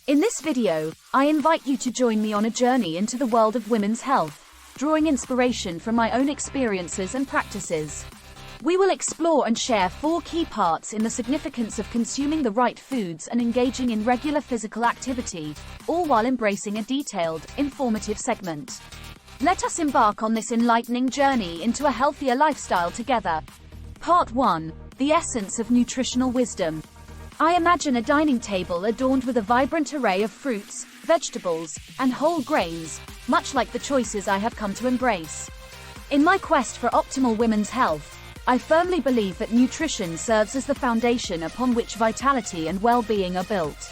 In this video, I invite you to join me on a journey into the world of women's health, drawing inspiration from my own experiences and practices. We will explore and share 4 key parts in the significance of consuming the right foods and engaging in regular physical activity, all while embracing a detailed, informative segment. Let us embark on this enlightening journey into a healthier lifestyle together. Part 1. The essence of nutritional wisdom. I imagine a dining table adorned with a vibrant array of fruits, vegetables, and whole grains, much like the choices I have come to embrace. In my quest for optimal women's health, I firmly believe that nutrition serves as the foundation upon which vitality and well-being are built.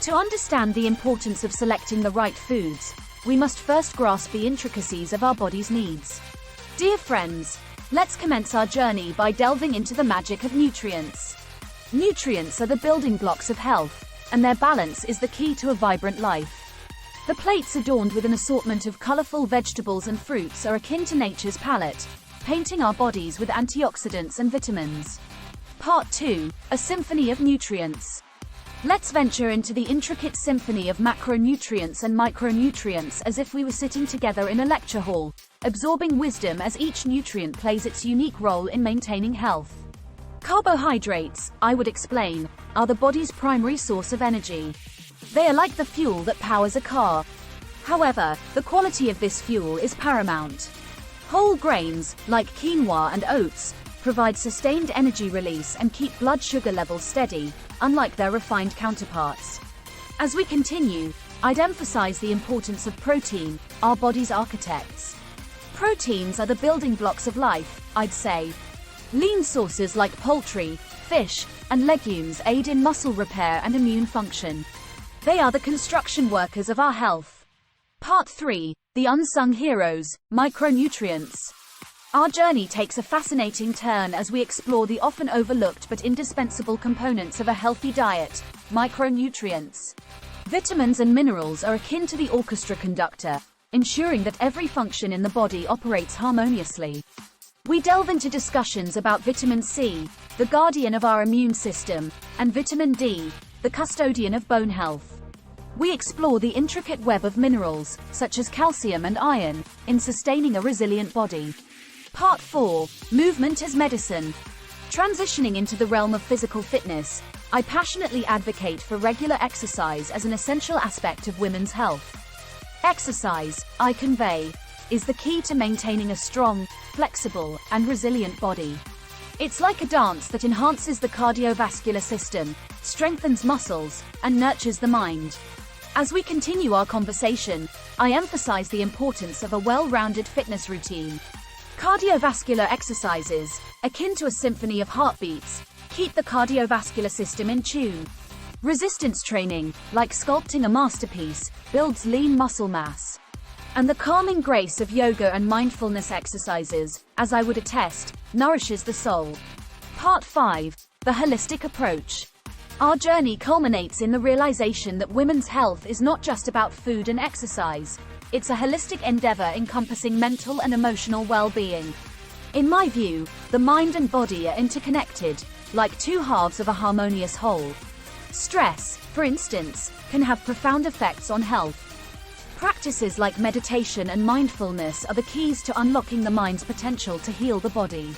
To understand the importance of selecting the right foods, we must first grasp the intricacies of our body's needs. Dear friends, let's commence our journey by delving into the magic of nutrients. Nutrients are the building blocks of health, and their balance is the key to a vibrant life. The plates adorned with an assortment of colorful vegetables and fruits are akin to nature's palette, painting our bodies with antioxidants and vitamins. Part 2. A Symphony of Nutrients. Let's venture into the intricate symphony of macronutrients and micronutrients as if we were sitting together in a lecture hall, absorbing wisdom as each nutrient plays its unique role in maintaining health. Carbohydrates, I would explain, are the body's primary source of energy. They are like the fuel that powers a car. However, the quality of this fuel is paramount. Whole grains, like quinoa and oats, provide sustained energy release and keep blood sugar levels steady, unlike their refined counterparts. As we continue, I'd emphasize the importance of protein, our body's architects. Proteins are the building blocks of life, I'd say. Lean sources like poultry, fish, and legumes aid in muscle repair and immune function. They are the construction workers of our health. Part 3. The unsung heroes, micronutrients. Our journey takes a fascinating turn as we explore the often overlooked but indispensable components of a healthy diet, micronutrients. Vitamins and minerals are akin to the orchestra conductor, ensuring that every function in the body operates harmoniously. We delve into discussions about vitamin C, the guardian of our immune system, and vitamin D, the custodian of bone health. We explore the intricate web of minerals, such as calcium and iron, in sustaining a resilient body. Part 4. Movement as medicine. Transitioning into the realm of physical fitness, I passionately advocate for regular exercise as an essential aspect of women's health. Exercise, I convey, is the key to maintaining a strong, flexible, and resilient body. It's like a dance that enhances the cardiovascular system, strengthens muscles, and nurtures the mind. As we continue our conversation, I emphasize the importance of a well-rounded fitness routine. Cardiovascular exercises, akin to a symphony of heartbeats, keep the cardiovascular system in tune. Resistance training, like sculpting a masterpiece, builds lean muscle mass. And the calming grace of yoga and mindfulness exercises, as I would attest, nourishes the soul. Part 5. The holistic approach. Our journey culminates in the realization that women's health is not just about food and exercise. It's a holistic endeavor encompassing mental and emotional well-being. In my view, the mind and body are interconnected, like 2 halves of a harmonious whole. Stress, for instance, can have profound effects on health. Practices like meditation and mindfulness are the keys to unlocking the mind's potential to heal the body.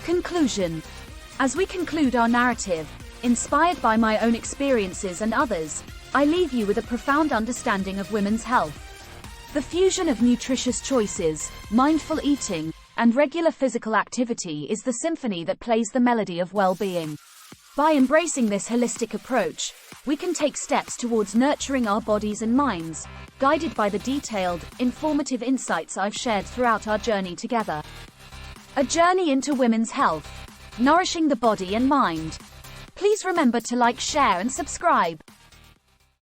Conclusion. As we conclude our narrative, inspired by my own experiences and others, I leave you with a profound understanding of women's health. The fusion of nutritious choices, mindful eating, and regular physical activity is the symphony that plays the melody of well-being. By embracing this holistic approach, we can take steps towards nurturing our bodies and minds, guided by the detailed, informative insights I've shared throughout our journey together. A journey into women's health, nourishing the body and mind. Please remember to like, share, and subscribe.